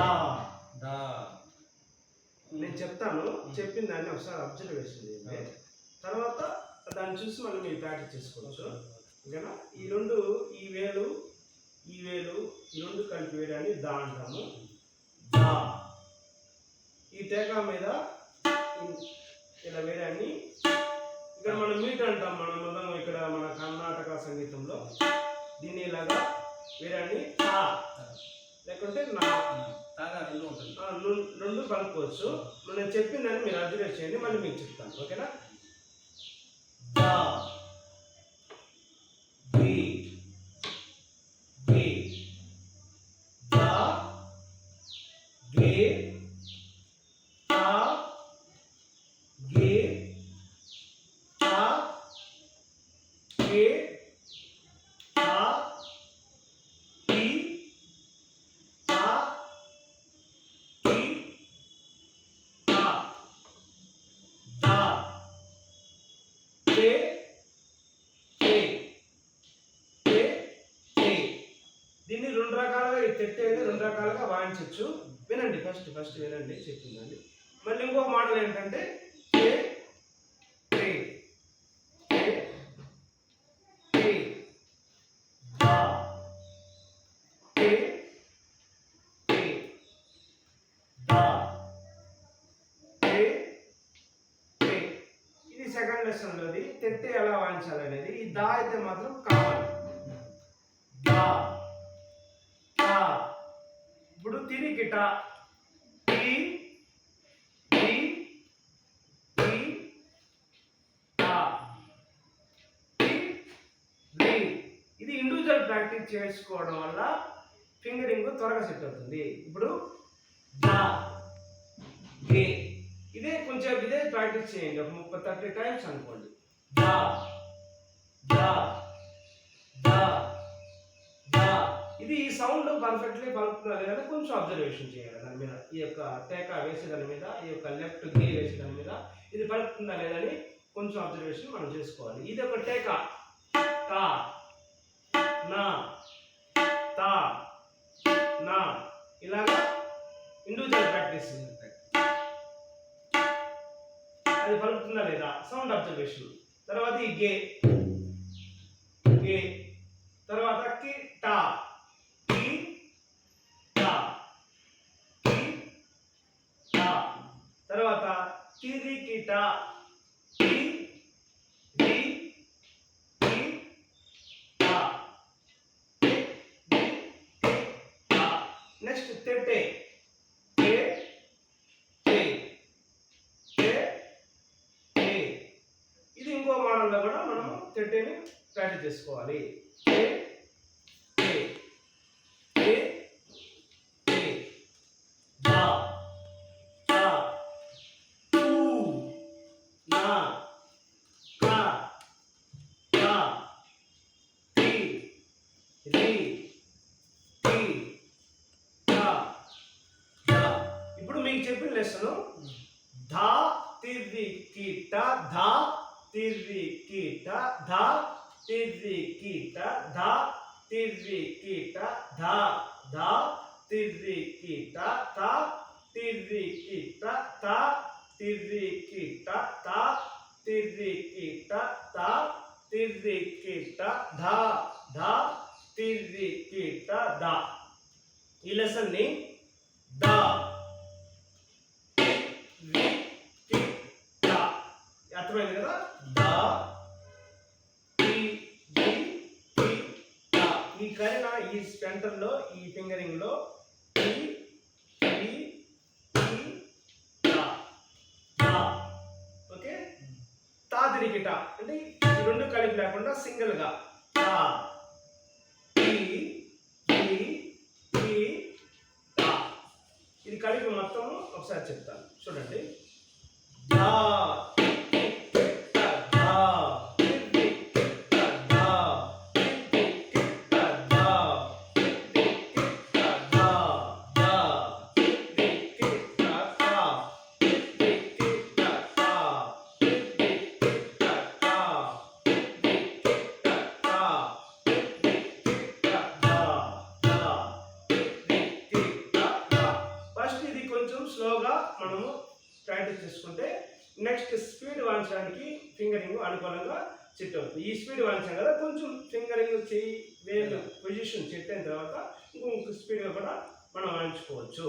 దా దా నేను చెప్తాను, చెప్పిన దాన్ని ఒకసారి అబ్జర్వేషన్ చేయండి. తర్వాత దాన్ని చూసి మనం మీరు ప్రాక్టీస్ చేసుకోవచ్చు. ఓకేనా? ఈ రెండు, ఈ వేలు ఈ వేలు ఈ రెండు కలిపి వేయడాన్ని దా అంటాము. దా. ఈ టేకా మీద ఇలా వేయడాన్ని ఇక్కడ మనం మీట్ అంటాం. మనం ఇక్కడ మన కర్ణాటక సంగీతంలో దీన్ని ఇలాగా వేయడాన్ని తా, లేకుంటే నా, రెండు కలుపుకోవచ్చు. నేను చెప్పిందని మీరు అబ్జర్వ్ చేయండి, మళ్ళీ మీకు చెప్తాను. ఓకేనా? దా, ది, ది, దా, గే, తా, గే, తా, గే, తా, టి, తా, టి, తా, దా, టే, టే, టే, టే. దీన్ని రెండు రకాలుగా, ఈ తెట్టేది రెండు రకాలుగా వాయించవచ్చు. వినండి, ఫస్ట్ వినండి చెప్పిందండి. మళ్ళీ ఇంకొక మాటలు ఏంటంటే టే, టే, టే, టే, దా, టే, టే, దా, టే, టే. ఇది సెకండ్ లెసన్లోది. తెట్టే ఎలా వాయించాలనేది. ఈ దా అయితే మాత్రం కావాలి. దా, తా. ఇప్పుడు తిరిగిట టి, టి, టి, టా, టి, రి. ఇది ఇండివిజువల్ ప్రాక్టీస్ చేసుకోవడం వల్ల ఫింగరింగ్ త్వరగా సెట్ అవుతుంది. ఇప్పుడు దా, గే. ఇదే కొంచెం ఇదే ప్రాక్టీస్ చేయండి, ఒక 30-30 టైమ్స్ అనుకోండి. దా, దా, దా, దా. ఇది ఈ సౌండ్ పర్ఫెక్ట్లీ పలుకుతుందా లేదా కొంచెం అబ్జర్వేషన్ చేయాలి దాని మీద. ఈ యొక్క టేకా వేసే దాని మీద, ఈ యొక్క లెఫ్ట్ గే వేసే దాని మీద ఇది పలుకుతుందా లేదని కొంచెం అబ్జర్వేషన్ మనం చేసుకోవాలి. ఇది ఒక టేకా. తా, నా, తా, నా. ఇలాగా ఇండివిజువల్ ప్రాక్టీస్. అది పలుకుతుందా లేదా సౌండ్ అబ్జర్వేషన్. తర్వాత ఈ గే, గే. తర్వాత కి, టా, కి, టా, కి, టా. తర్వాత కిరి, కిటా, కి, రి, కి, టా, కి, రి, కి, టా. నెక్స్ట్ తెట్టే, టే, టే, టే, టే. ఇది ఇంకో మోడల్లో కూడా మనము తెట్టేని ప్రాక్టీస్ చేసుకోవాలి. టే, టే, టే, టే, దా, తా, తూ, నా, కా, తా, తి, రి, తి, టా, దా. ఇప్పుడు మీకు చెప్పిన లెసన్ ధా, తిర్రి, కీట, ధా, తిర్రి, కీట, ధా, తిర్రి, కీట, ధా, తిర్రి, కీట, ధా, ధా, తిర్రి, కీట, తా, తిర్రి, కీట, తా, తిర్రి, కీట, తా, తిర్రి, కీట, తా, తిర్రి, కీట, ధా, ధా, తిర్రి, కీట, దా. ఈ లెసన్ ని దా, రి, కి, టా. అర్థమైంది కదా? దా, టి, రి, కి, టా. ఈ కరిన ఈ సెంటర్ లో, ఈ ఫింగరింగ్ లో టి, రి, కి, టా, దా. ఓకే? తా, తిరిగి టా అంటే ఈ రెండు కలిపి లేకుండా సింగిల్ గా టా, టి, రి, కి, టా. ఇది కలిపి మొత్తం ఒకసారి చెప్తాను చూడండి. దా, మనము ప్రాక్టీస్ చేసుకుంటే నెక్స్ట్ స్పీడ్ వాయించడానికి ఫింగరింగ్ అనుకూలంగా సెట్ అవుతుంది. ఈ స్పీడ్ వాయించాం కదా, కొంచెం ఫింగరింగ్ చేయి వేలు పొజిషన్ సెట్ అయిన తర్వాత ఇంకొక స్పీడ్గా కూడా మనం వాయించుకోవచ్చు.